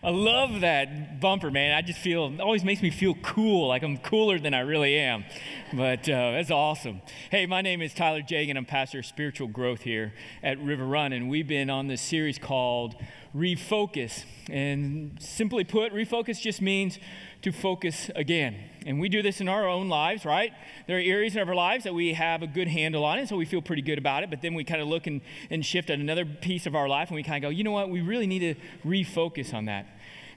I love that bumper, man. It always makes me feel cool, like I'm cooler than I really am. But that's awesome. Hey, my name is Tyler Jagan. I'm pastor of spiritual growth here at River Run, and we've been on this series called Refocus. And simply put, refocus just means to focus again. And we do this in our own lives, right? There are areas of our lives that we have a good handle on it, so we feel pretty good about it. But then we kind of look and shift at another piece of our life, and we kind of go, you know what? We really need to refocus on that.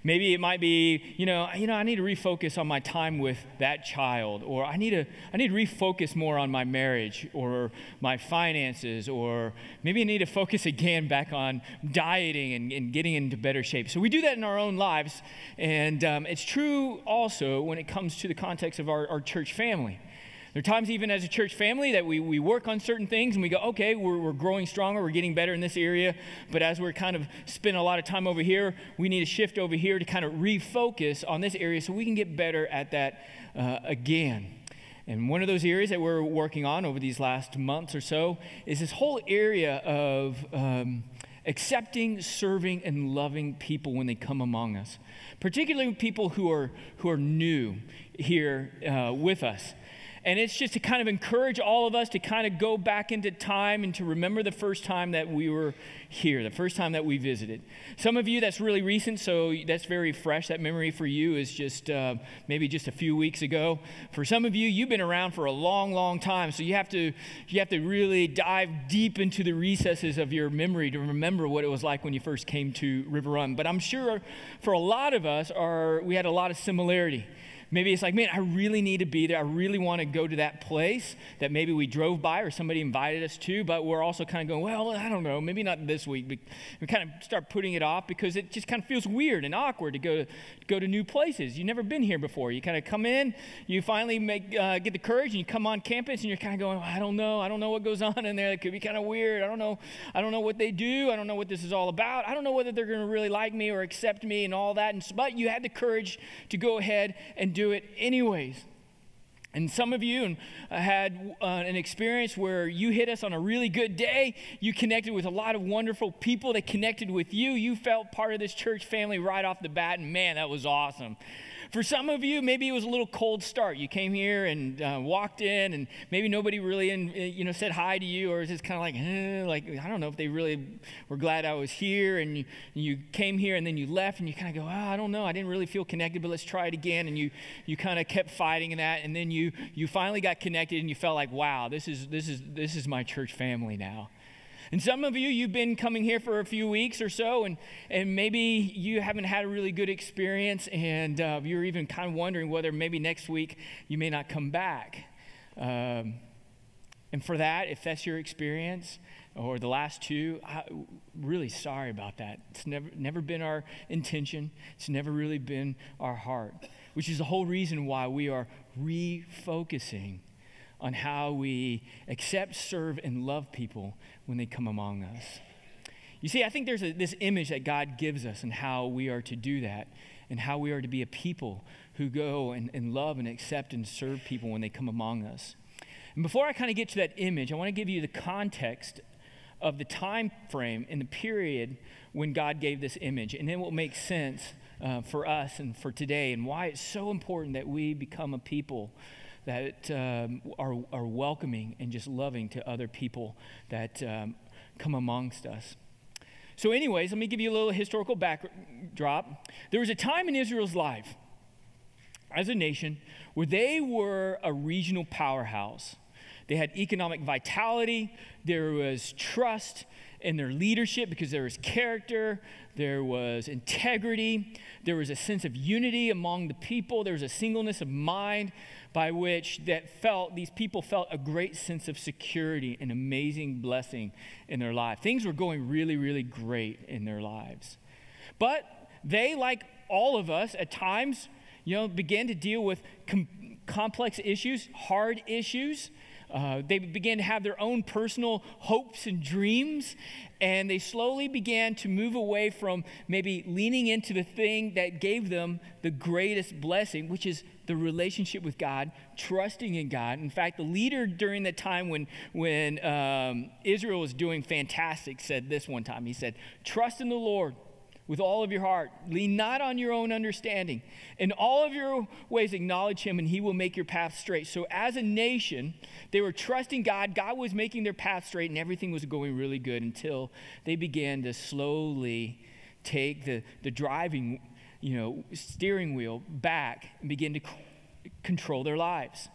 Maybe it might be, I need to refocus on my time with that child, or I need to refocus more on my marriage or my finances, or maybe I need to focus again back on dieting and getting into better shape. So we do that in our own lives, and it's true also when it comes to the context of our church family. There are times even as a church family that we work on certain things and we go, okay, we're growing stronger, we're getting better in this area, but as we're kind of spending a lot of time over here, we need to shift over here to kind of refocus on this area so we can get better at that again. And one of those areas that we're working on over these last months or so is this whole area of accepting, serving, and loving people when they come among us, particularly people who are new here with us. And it's just to kind of encourage all of us to kind of go back into time and to remember the first time that we were here, the first time that we visited. Some of you, that's really recent, so that's very fresh. That memory for you is just maybe just a few weeks ago. For some of you, you've been around for a long, long time, so you have to really dive deep into the recesses of your memory to remember what it was like when you first came to River Run. But I'm sure for a lot of us, we had a lot of similarity. Maybe it's like, man, I really need to be there. I really want to go to that place that maybe we drove by or somebody invited us to, but we're also kind of going, well, I don't know, maybe not this week. But we kind of start putting it off because it just kind of feels weird and awkward to go to new places. You've never been here before. You kind of come in, you finally get the courage, and you come on campus, and you're kind of going, I don't know what goes on in there. It could be kind of weird. I don't know what they do. I don't know what this is all about. I don't know whether they're going to really like me or accept me and all that. But you had the courage to go ahead and do it anyways. And some of you had an experience where you hit us on a really good day. You connected with a lot of wonderful people that connected with you. You felt part of this church family right off the bat, and man, that was awesome. For some of you, maybe it was a little cold start. You came here and walked in, and maybe nobody really, said hi to you, or it was just kind of like, I don't know if they really were glad I was here. And you came here, and then you left, and you kind of go, I don't know, I didn't really feel connected, but let's try it again. And you kind of kept fighting in that, and then you finally got connected, and you felt like, wow, this is my church family now. And some of you, you've been coming here for a few weeks or so, and maybe you haven't had a really good experience, and you're even kind of wondering whether maybe next week you may not come back. And for that, if that's your experience, or the last two, I'm really sorry about that. It's never been our intention. It's never really been our heart, which is the whole reason why we are refocusing on how we accept, serve, and love people when they come among us. You see, I think there's this image that God gives us and how we are to do that, and how we are to be a people who go and love and accept and serve people when they come among us. And before I kind of get to that image, I want to give you the context of the time frame and the period when God gave this image, and it will make sense for us and for today, and why it's so important that we become a people that are welcoming and just loving to other people that come amongst us. So anyways, let me give you a little historical backdrop. There was a time in Israel's life as a nation where they were a regional powerhouse. They had economic vitality, there was trust in their leadership because there was character, there was integrity, there was a sense of unity among the people, there was a singleness of mind by which these people felt a great sense of security and amazing blessing in their life. Things were going really, really great in their lives. But they, like all of us at times, began to deal with complex issues, hard issues. They began to have their own personal hopes and dreams, and they slowly began to move away from maybe leaning into the thing that gave them the greatest blessing, which is the relationship with God, trusting in God. In fact, the leader during the time when Israel was doing fantastic said this one time. He said, "Trust in the Lord with all of your heart. Lean not on your own understanding. In all of your ways acknowledge him, and he will make your path straight. So as a nation, they were trusting God. God was making their path straight, and everything was going really good until they began to slowly take the driving, steering wheel back and begin to control their lives.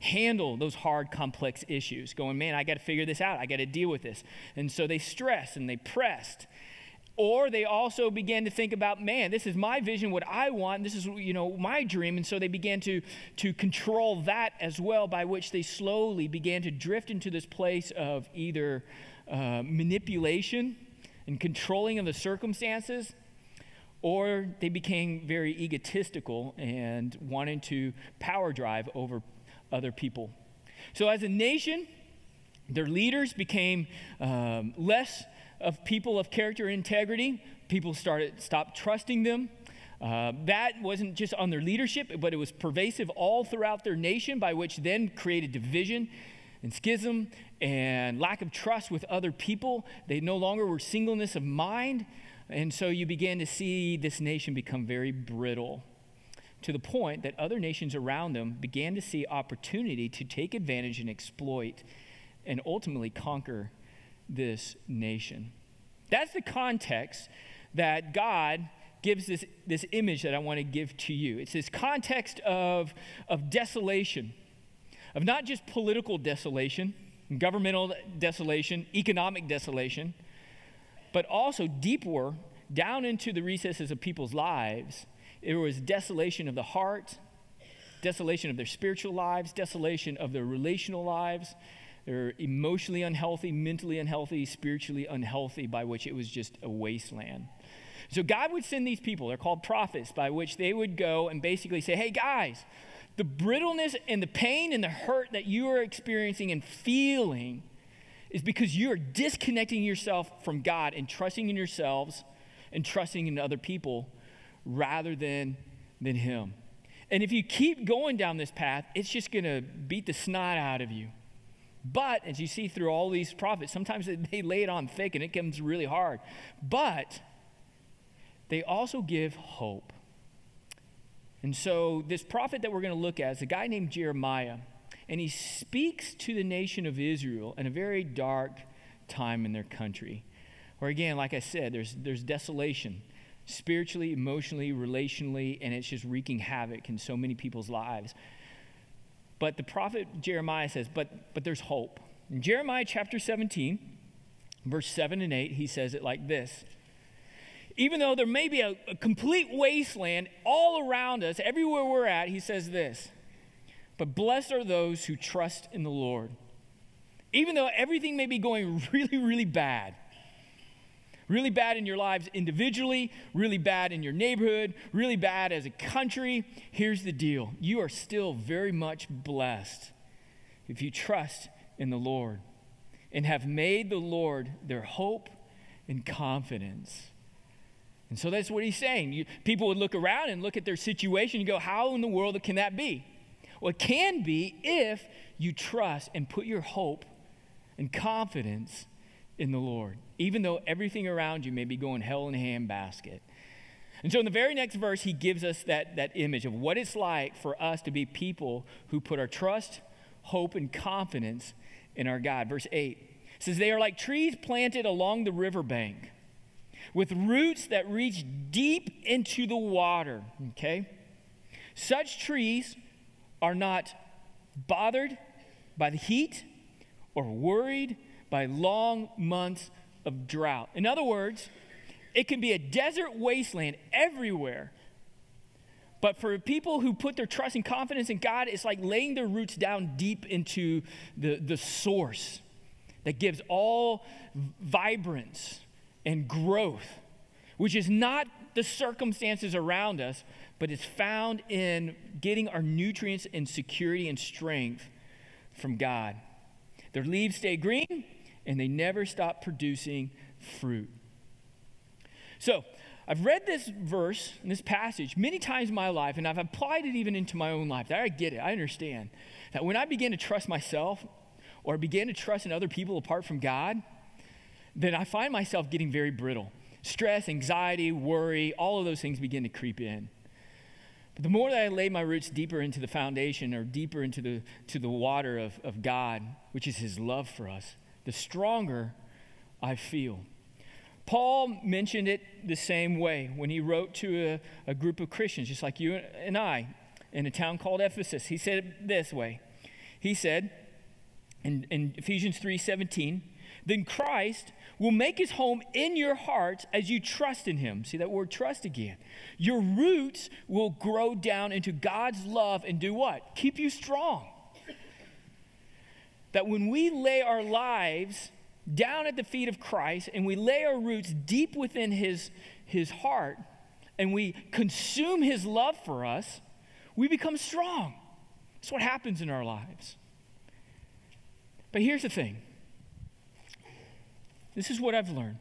Handle those hard, complex issues. Going, man, I got to figure this out. I got to deal with this. And so they stressed and they pressed. Or they also began to think about, man, this is my vision, what I want. This is, my dream. And so they began to control that as well, by which they slowly began to drift into this place of either manipulation and controlling of the circumstances, or they became very egotistical and wanting to power drive over other people. So as a nation, their leaders became less of people of character and integrity. People stopped trusting them. That wasn't just on their leadership, but it was pervasive all throughout their nation, by which then created division and schism and lack of trust with other people. They no longer were singleness of mind. And so you began to see this nation become very brittle, to the point that other nations around them began to see opportunity to take advantage and exploit and ultimately conquer this nation. That's the context that God gives this image that I want to give to you. It's this context of desolation, of not just political desolation, governmental desolation, economic desolation, but also deeper down into the recesses of people's lives. It was desolation of the heart, desolation of their spiritual lives, desolation of their relational lives. They're emotionally unhealthy, mentally unhealthy, spiritually unhealthy, by which it was just a wasteland. So God would send these people, they're called prophets, by which they would go and basically say, hey guys, the brittleness and the pain and the hurt that you are experiencing and feeling is because you are disconnecting yourself from God and trusting in yourselves and trusting in other people rather than him. And if you keep going down this path, it's just going to beat the snot out of you. But as you see through all these prophets, sometimes they lay it on thick and it comes really hard. But they also give hope. And so this prophet that we're going to look at is a guy named Jeremiah. And he speaks to the nation of Israel in a very dark time in their country, where again, like I said, there's desolation, spiritually, emotionally, relationally, and it's just wreaking havoc in so many people's lives. But the prophet Jeremiah says, but there's hope. In Jeremiah chapter 17, verse 7 and 8, he says it like this. Even though there may be a complete wasteland all around us, everywhere we're at, he says this, but blessed are those who trust in the Lord. Even though everything may be going really, really bad in your lives individually, really bad in your neighborhood, really bad as a country, here's the deal. You are still very much blessed if you trust in the Lord and have made the Lord their hope and confidence. And so that's what he's saying. People would look around and look at their situation and go, how in the world can that be? Well, it can be if you trust and put your hope and confidence in the Lord, even though everything around you may be going hell in a handbasket. And so in the very next verse, he gives us that image of what it's like for us to be people who put our trust, hope, and confidence in our God. Verse 8 says, they are like trees planted along the riverbank with roots that reach deep into the water, okay? Such trees are not bothered by the heat or worried by long months of drought. In other words, it can be a desert wasteland everywhere. But for people who put their trust and confidence in God, it's like laying their roots down deep into the source that gives all vibrance and growth, which is not the circumstances around us, but it's found in getting our nutrients and security and strength from God. Their leaves stay green, and they never stop producing fruit. So, I've read this verse, this passage, many times in my life, and I've applied it even into my own life. I get it, I understand. That when I begin to trust myself, or begin to trust in other people apart from God, then I find myself getting very brittle. Stress, anxiety, worry, all of those things begin to creep in. But the more that I lay my roots deeper into the foundation or deeper into the water of God, which is his love for us, the stronger I feel. Paul mentioned it the same way when he wrote to a group of Christians, just like you and I, in a town called Ephesus. He said it this way. He said in Ephesians 3:17, then Christ will make his home in your hearts as you trust in him. See that word trust again. Your roots will grow down into God's love and do what? Keep you strong. That when we lay our lives down at the feet of Christ and we lay our roots deep within his heart and we consume his love for us, we become strong. That's what happens in our lives. But here's the thing. This is what I've learned.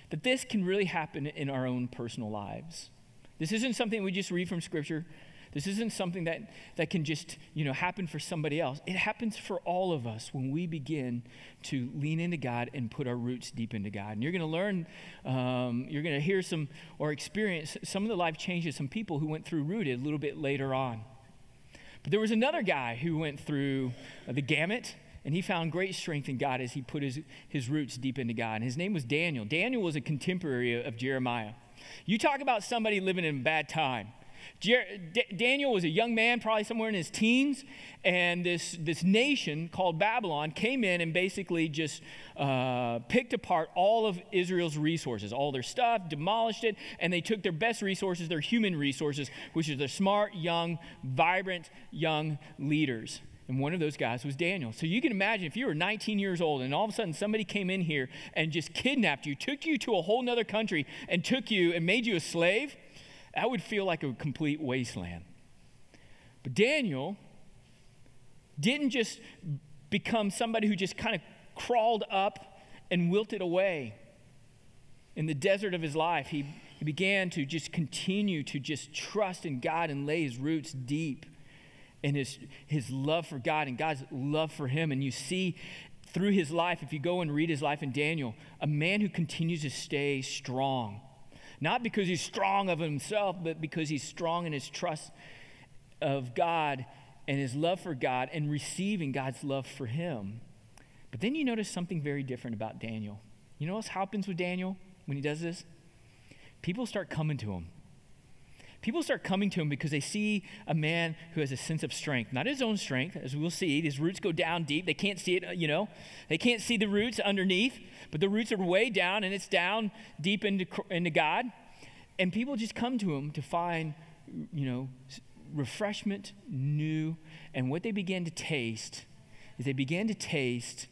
That this can really happen in our own personal lives. This isn't something we just read from Scripture. This isn't something that can just, happen for somebody else. It happens for all of us when we begin to lean into God and put our roots deep into God. And you're going to learn, you're going to hear some or experience some of the life changes, some people who went through Rooted a little bit later on. But there was another guy who went through the gamut, and he found great strength in God as he put his roots deep into God. And his name was Daniel. Daniel was a contemporary of Jeremiah. You talk about somebody living in a bad time. Daniel was a young man, probably somewhere in his teens, and this nation called Babylon came in and basically just picked apart all of Israel's resources, all their stuff, demolished it, and they took their best resources, their human resources, which is their smart, young, vibrant, young leaders. And one of those guys was Daniel. So you can imagine if you were 19 years old and all of a sudden somebody came in here and just kidnapped you, took you to a whole nother country and took you and made you a slave, that would feel like a complete wasteland. But Daniel didn't just become somebody who just kind of crawled up and wilted away in the desert of his life. He began to just continue to just trust in God and lay his roots deep in his love for God and God's love for him. And you see through his life, if you go and read his life in Daniel, a man who continues to stay strong. Not because he's strong of himself, but because he's strong in his trust of God and his love for God and receiving God's love for him. But then you notice something very different about Daniel. You know what happens with Daniel when he does this? People start coming to him. People start coming to him because they see a man who has a sense of strength. Not his own strength, as we'll see. His roots go down deep. They can't see it, They can't see the roots underneath, but the roots are way down, and it's down deep into God. And people just come to him to find, refreshment, new. And what they begin to taste is they began to taste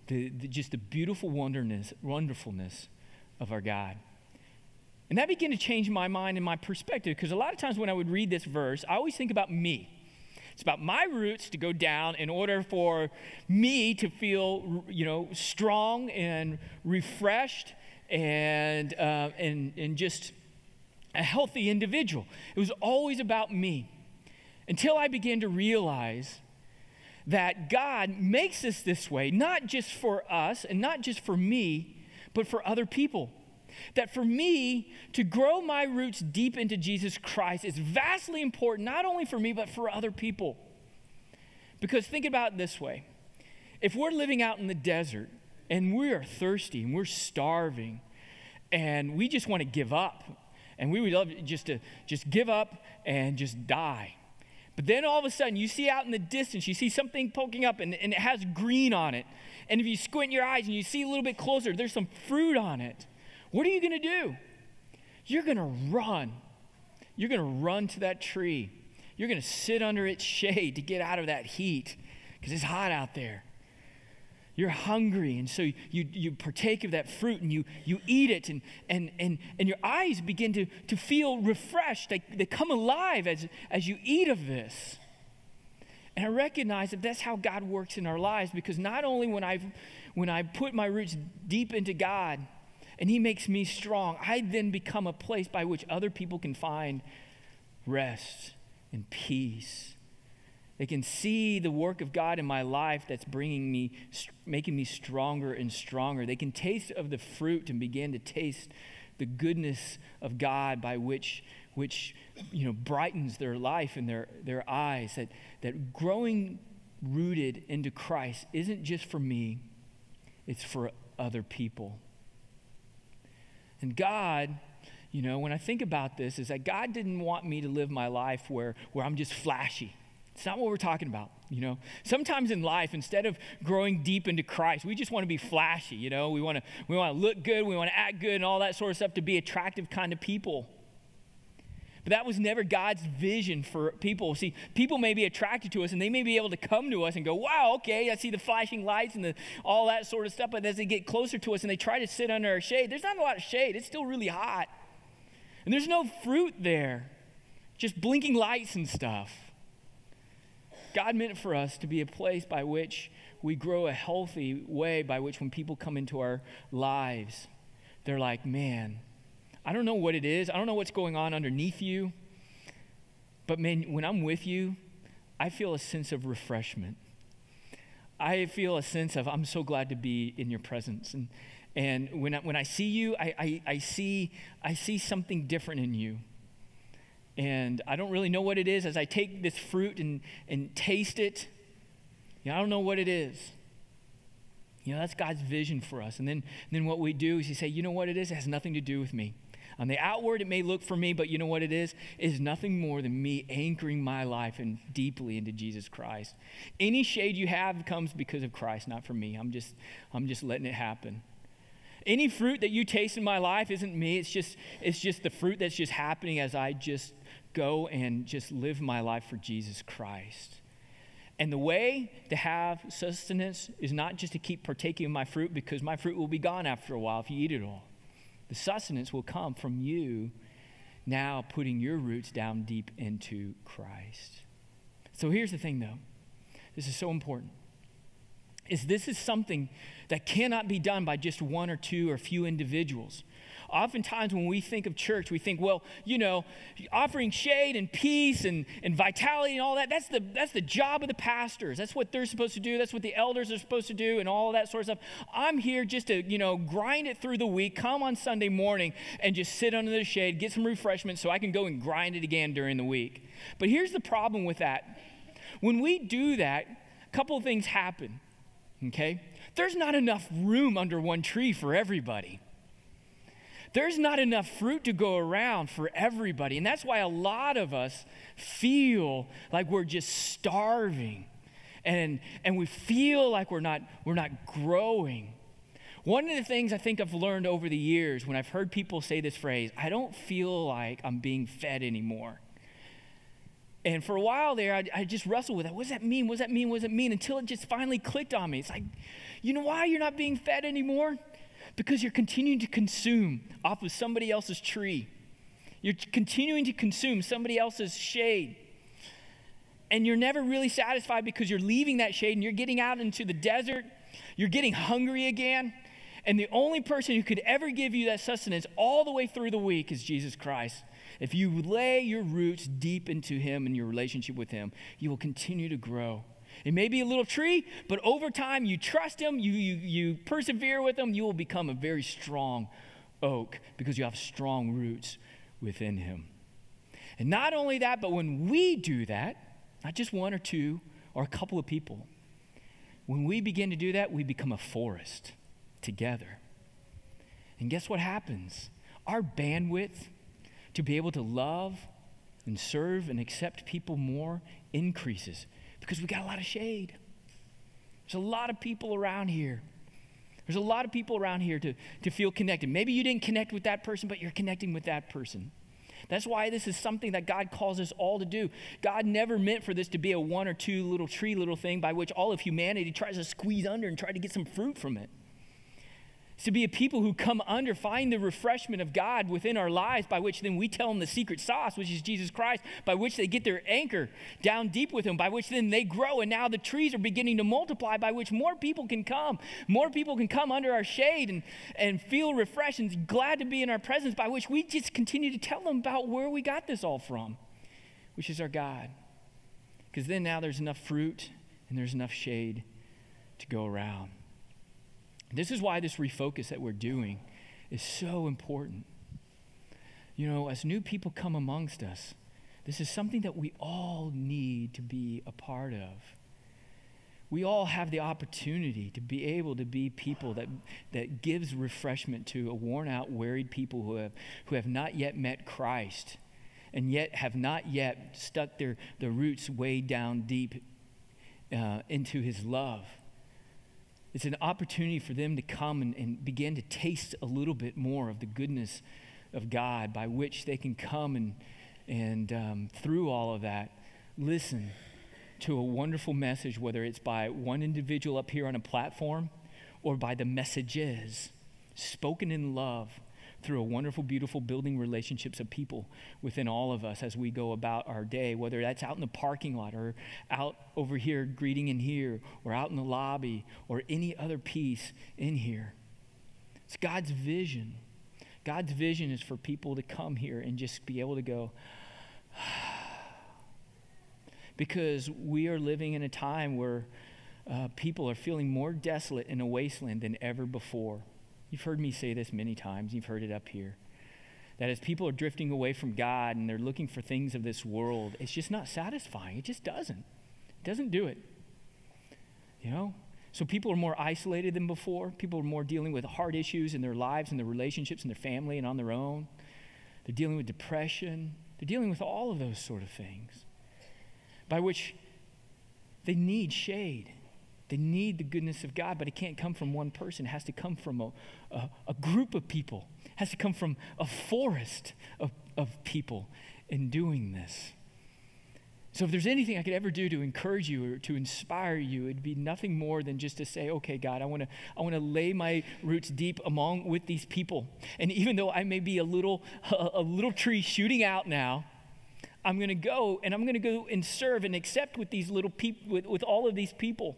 just the beautiful wonderfulness of our God. And that began to change my mind and my perspective, because a lot of times when I would read this verse, I always think about me. It's about my roots to go down in order for me to feel, strong and refreshed and just a healthy individual. It was always about me, until I began to realize that God makes us this way, not just for us and not just for me, but for other people. That for me to grow my roots deep into Jesus Christ is vastly important, not only for me, but for other people. Because think about it this way. If we're living out in the desert and we are thirsty and we're starving and we just want to give up, and we would love to give up and just die. But then all of a sudden you see out in the distance, you see something poking up and it has green on it. And if you squint your eyes and you see a little bit closer, there's some fruit on it. What are you going to do? You're going to run. You're going to run to that tree. You're going to sit under its shade to get out of that heat because it's hot out there. You're hungry, and so you partake of that fruit and you eat it, and your eyes begin to feel refreshed. They come alive as you eat of this. And I recognize that that's how God works in our lives, because not only when I put my roots deep into God and he makes me strong, I then become a place by which other people can find rest and peace They can see the work of God in my life that's making me stronger and stronger. They can taste of the fruit and begin to taste the goodness of God by which brightens their life and their eyes. That growing rooted into Christ isn't just for me, it's for other people. And God, when I think about this, is that God didn't want me to live my life where I'm just flashy. It's not what we're talking about, Sometimes in life, instead of growing deep into Christ, we just want to be flashy, We want to look good, we want to act good and all that sort of stuff to be attractive kind of people. But that was never God's vision for people. See, people may be attracted to us and they may be able to come to us and go, wow, okay, I see the flashing lights and all that sort of stuff. But as they get closer to us and they try to sit under our shade, there's not a lot of shade. It's still really hot. And there's no fruit there, just blinking lights and stuff. God meant for us to be a place by which we grow a healthy way by which when people come into our lives, they're like, man, I don't know what it is. I don't know what's going on underneath you. But man, when I'm with you, I feel a sense of refreshment. I feel a sense of, I'm so glad to be in your presence. And when I see you, I see something different in you. And I don't really know what it is as I take this fruit and taste it. I don't know what it is. That's God's vision for us. And then what we do is you say, you know what it is? It has nothing to do with me. On the outward, it may look for me, but you know what it is? It is nothing more than me anchoring my life and deeply into Jesus Christ. Any shade you have comes because of Christ, not from me. I'm just letting it happen. Any fruit that you taste in my life isn't me. It's just the fruit that's just happening as I just go and just live my life for Jesus Christ. And the way to have sustenance is not just to keep partaking of my fruit, because my fruit will be gone after a while if you eat it all. The sustenance will come from you now putting your roots down deep into Christ. So here's the thing, though. This is so important. This is something that cannot be done by just one or two or few individuals. Oftentimes when we think of church, we think, well, offering shade and peace and vitality and all that, that's the job of the pastors. That's what they're supposed to do. That's what the elders are supposed to do and all of that sort of stuff. I'm here just to, grind it through the week, come on Sunday morning and just sit under the shade, get some refreshment so I can go and grind it again during the week. But here's the problem with that. When we do that, a couple of things happen, okay? There's not enough room under one tree for everybody. There's not enough fruit to go around for everybody. And that's why a lot of us feel like we're just starving. And we feel like we're not growing. One of the things I think I've learned over the years when I've heard people say this phrase, I don't feel like I'm being fed anymore. And for a while there, I just wrestled with that. What does that mean? What does that mean? What does it mean? Until it just finally clicked on me. It's like, you know why you're not being fed anymore? Because you're continuing to consume off of somebody else's tree. You're continuing to consume somebody else's shade. And you're never really satisfied because you're leaving that shade and you're getting out into the desert. You're getting hungry again. And the only person who could ever give you that sustenance all the way through the week is Jesus Christ. If you lay your roots deep into him and your relationship with him, you will continue to grow. It may be a little tree, but over time you trust him, you persevere with him, you will become a very strong oak because you have strong roots within him. And not only that, but when we do that, not just one or two or a couple of people, when we begin to do that, we become a forest together. And guess what happens? Our bandwidth to be able to love and serve and accept people more increases. Because we got a lot of shade. There's a lot of people around here. There's a lot of people around here to feel connected. Maybe you didn't connect with that person, but you're connecting with that person. That's why this is something that God calls us all to do. God never meant for this to be a one or two little tree little thing by which all of humanity tries to squeeze under and try to get some fruit from it. It's to be a people who come under, find the refreshment of God within our lives, by which then we tell them the secret sauce, which is Jesus Christ, by which they get their anchor down deep with him, by which then they grow, and now the trees are beginning to multiply, by which more people can come. More people can come under our shade and feel refreshed and glad to be in our presence, by which we just continue to tell them about where we got this all from, which is our God. because then now there's enough fruit and there's enough shade to go around. This is why this refocus that we're doing is so important. You know, as new people come amongst us, this is something that we all need to be a part of. We all have the opportunity to be able to be people that gives refreshment to a worn out, wearied people who have not yet met Christ and yet have not yet stuck their roots way down deep into his love. It's an opportunity for them to come and begin to taste a little bit more of the goodness of God, by which they can come and through all of that, listen to a wonderful message, whether it's by one individual up here on a platform or by the messages spoken in love through a wonderful, beautiful building relationships of people within all of us as we go about our day, whether that's out in the parking lot or out over here greeting in here or out in the lobby or any other piece in here. It's God's vision. God's vision is for people to come here and just be able to go, because we are living in a time where people are feeling more desolate in a wasteland than ever before. You've heard me say this many times. You've heard it up here. That as people are drifting away from God and they're looking for things of this world, it's just not satisfying. It just doesn't. It doesn't do it. You know? So people are more isolated than before. People are more dealing with hard issues in their lives and their relationships and their family and on their own. They're dealing with depression. They're dealing with all of those sort of things, by which they need shade. They need the goodness of God, but it can't come from one person. It has to come from a group of people. It has to come from a forest of people in doing this. So if there's anything I could ever do to encourage you or to inspire you, it'd be nothing more than just to say, okay, God, I want to lay my roots deep with these people. And even though I may be a little tree shooting out now, I'm going to go and serve and accept with these little people, with all of these people.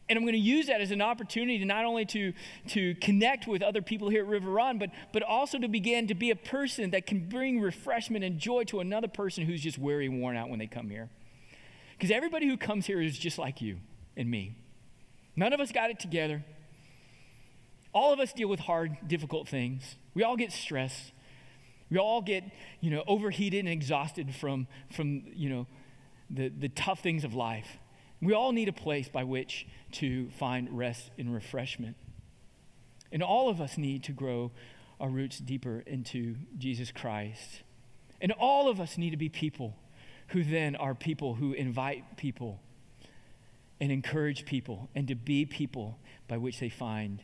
And I'm going to use that as an opportunity to not only to connect with other people here at River Run, but also to begin to be a person that can bring refreshment and joy to another person who's just weary and worn out when they come here. Because everybody who comes here is just like you and me. None of us got it together. All of us deal with hard, difficult things. We all get stressed. We all get, overheated and exhausted from the tough things of life. We all need a place by which to find rest and refreshment. And all of us need to grow our roots deeper into Jesus Christ. And all of us need to be people who then are people who invite people and encourage people and to be people by which they find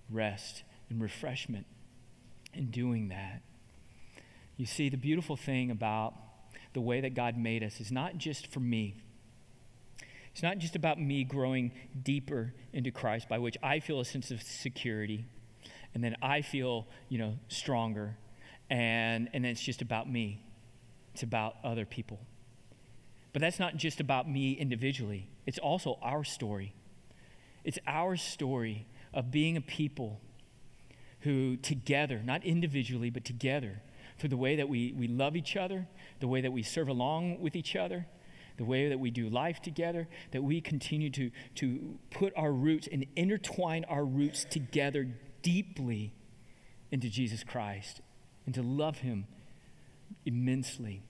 rest and refreshment in doing that. You see, the beautiful thing about the way that God made us is not just for me. It's not just about me growing deeper into Christ, by which I feel a sense of security, and then I feel, stronger, and then it's just about me. It's about other people. But that's not just about me individually. It's also our story. It's our story of being a people who together, not individually, but together, through the way that we love each other, the way that we serve along with each other, the way that we do life together, that we continue to put our roots and intertwine our roots together deeply into Jesus Christ and to love him immensely.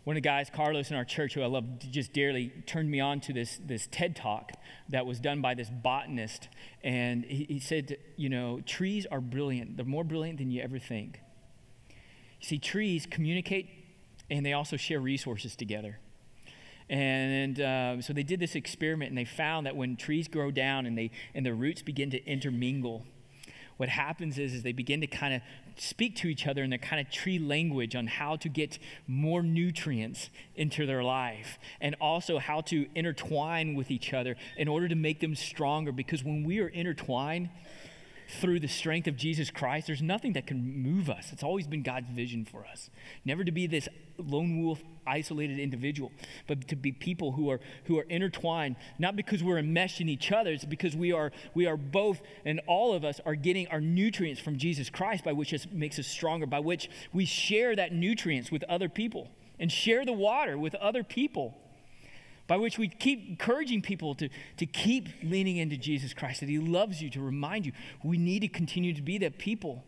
One of the guys, Carlos, in our church, who I love just dearly, turned me on to this TED Talk that was done by this botanist. And he said, trees are brilliant. They're more brilliant than you ever think. You see, trees communicate, and they also share resources together. And so they did this experiment, and they found that when trees grow down and their roots begin to intermingle, what happens is they begin to kind of speak to each other in their kind of tree language on how to get more nutrients into their life, and also how to intertwine with each other in order to make them stronger. Because when we are intertwined through the strength of Jesus Christ, there's nothing that can move us. It's always been God's vision for us. Never to be this lone wolf, isolated individual, but to be people who are intertwined, not because we're enmeshed in each other, it's because we are both, and all of us are getting our nutrients from Jesus Christ, by which it makes us stronger, by which we share that nutrients with other people and share the water with other people, by which we keep encouraging people to keep leaning into Jesus Christ, that he loves you, to remind you we need to continue to be that people.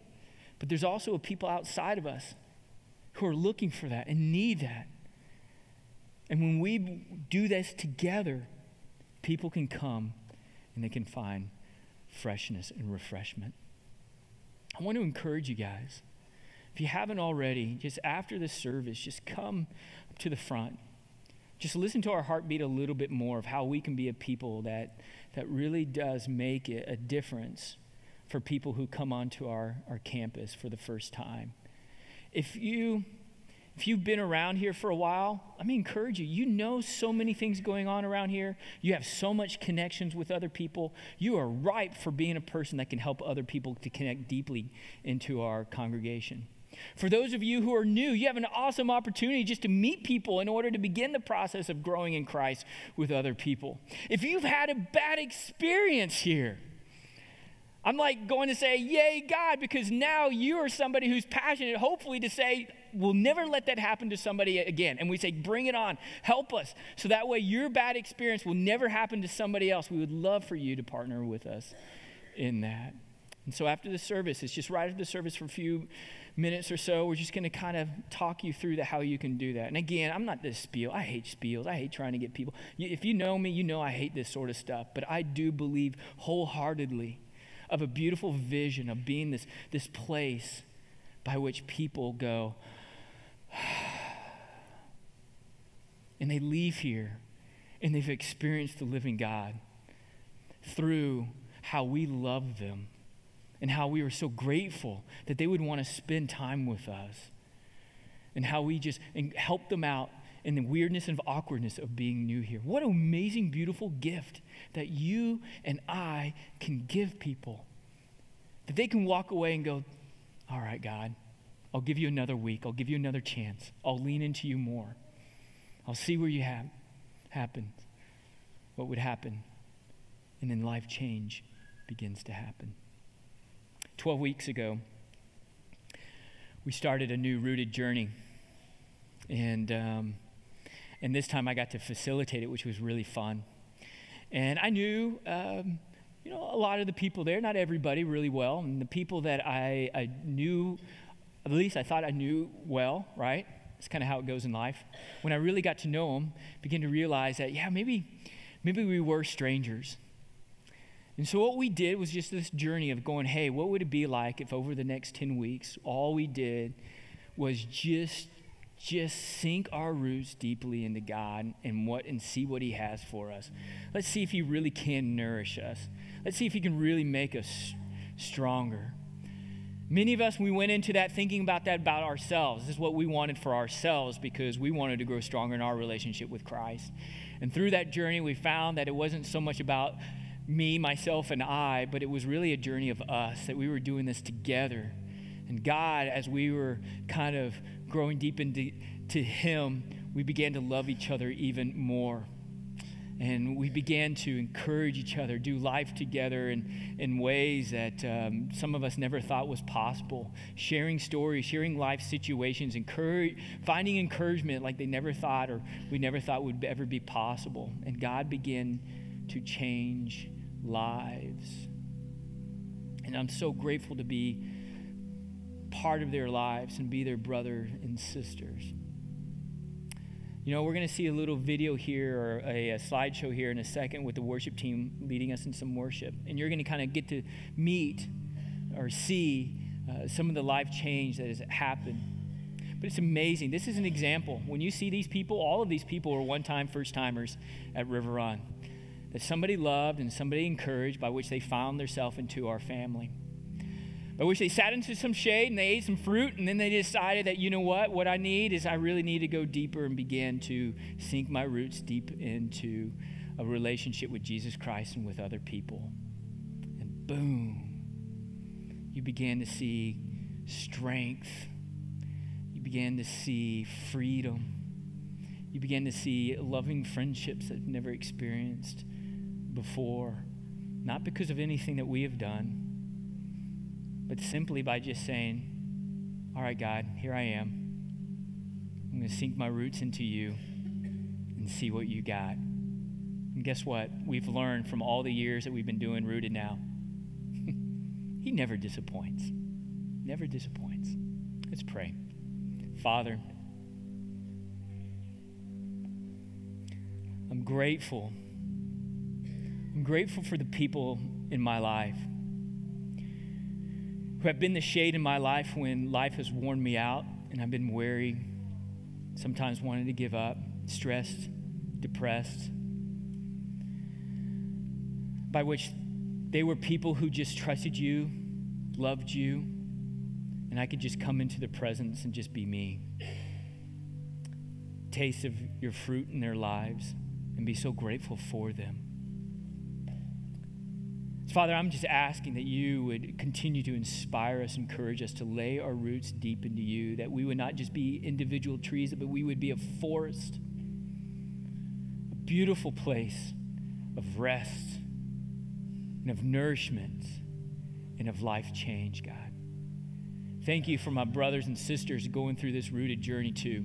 But there's also a people outside of us who are looking for that and need that. And when we do this together, people can come and they can find freshness and refreshment. I want to encourage you guys, if you haven't already, just after the service, just come up to the front. Just listen to our heartbeat a little bit more of how we can be a people that really does make it a difference for people who come onto our campus for the first time. If you've been around here for a while, let me encourage you. You know so many things going on around here. You have so much connections with other people. You are ripe for being a person that can help other people to connect deeply into our congregation. For those of you who are new, you have an awesome opportunity just to meet people in order to begin the process of growing in Christ with other people. If you've had a bad experience here, I'm like going to say, yay, God, because now you are somebody who's passionate, hopefully to say, we'll never let that happen to somebody again. And we say, bring it on, help us. So that way your bad experience will never happen to somebody else. We would love for you to partner with us in that. And so after the service, it's just right after the service for a few minutes or so, we're just going to kind of talk you through how you can do that. And again, I'm not this spiel. I hate spiels. I hate trying to get people. If you know me, you know I hate this sort of stuff. But I do believe wholeheartedly of a beautiful vision of being this place by which people go and they leave here and they've experienced the living God through how we love them and how we are so grateful that they would want to spend time with us and how we just help them out in the weirdness and awkwardness of being new here. What an amazing, beautiful gift that you and I can give people. That they can walk away and go, all right, God, I'll give you another week. I'll give you another chance. I'll lean into you more. I'll see where you happen, what would happen. And then life change begins to happen. 12 weeks ago, we started a new rooted journey. And this time I got to facilitate it, which was really fun. And I knew, a lot of the people there, not everybody really well. And the people that I knew, at least I thought I knew well, right? That's kind of how it goes in life. When I really got to know them, began to realize that, maybe we were strangers. And so what we did was just this journey of going, hey, what would it be like if over the next 10 weeks, all we did was just sink our roots deeply into God and see what he has for us. Let's see if he really can nourish us. Let's see if he can really make us stronger. Many of us, we went into that thinking about that about ourselves. This is what we wanted for ourselves because we wanted to grow stronger in our relationship with Christ. And through that journey, we found that it wasn't so much about me, myself, and I, but it was really a journey of us, that we were doing this together. And God, as we were kind of growing deep into him, we began to love each other even more. And we began to encourage each other, do life together in ways that some of us never thought was possible. Sharing stories, sharing life situations, finding encouragement like they never thought or we never thought would ever be possible. And God began to change lives. And I'm so grateful to be part of their lives and be their brother and sisters. We're going to see a little video here or a slideshow here in a second with the worship team leading us in some worship. And you're going to kind of get to meet or see some of the life change that has happened. But it's amazing. This is an example. When you see these people, all of these people were one-time first-timers at River Run. That somebody loved and somebody encouraged, by which they found themselves into our family. By which they sat into some shade and they ate some fruit, and then they decided that, what I need is I really need to go deeper and begin to sink my roots deep into a relationship with Jesus Christ and with other people. And boom, you began to see strength. You began to see freedom. You began to see loving friendships that you've never experienced before. Not because of anything that we have done, but simply by just saying, all right, God, here I am. I'm going to sink my roots into you and see what you got. And guess what? We've learned from all the years that we've been doing Rooted Now. He never disappoints. Never disappoints. Let's pray. Father, I'm grateful. I'm grateful for the people in my life who have been the shade in my life when life has worn me out and I've been weary, sometimes wanting to give up, stressed, depressed, by which they were people who just trusted you, loved you, and I could just come into the presence and just be me. Taste of your fruit in their lives and be so grateful for them. Father, I'm just asking that you would continue to inspire us, encourage us to lay our roots deep into you, that we would not just be individual trees, but we would be a forest, a beautiful place of rest and of nourishment and of life change, God. Thank you for my brothers and sisters going through this rooted journey too,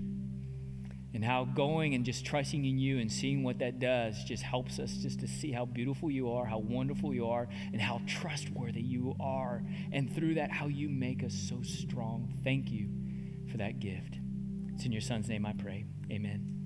and how going and just trusting in you and seeing what that does just helps us just to see how beautiful you are, how wonderful you are, and how trustworthy you are. And through that, how you make us so strong. Thank you for that gift. It's in your son's name I pray. Amen.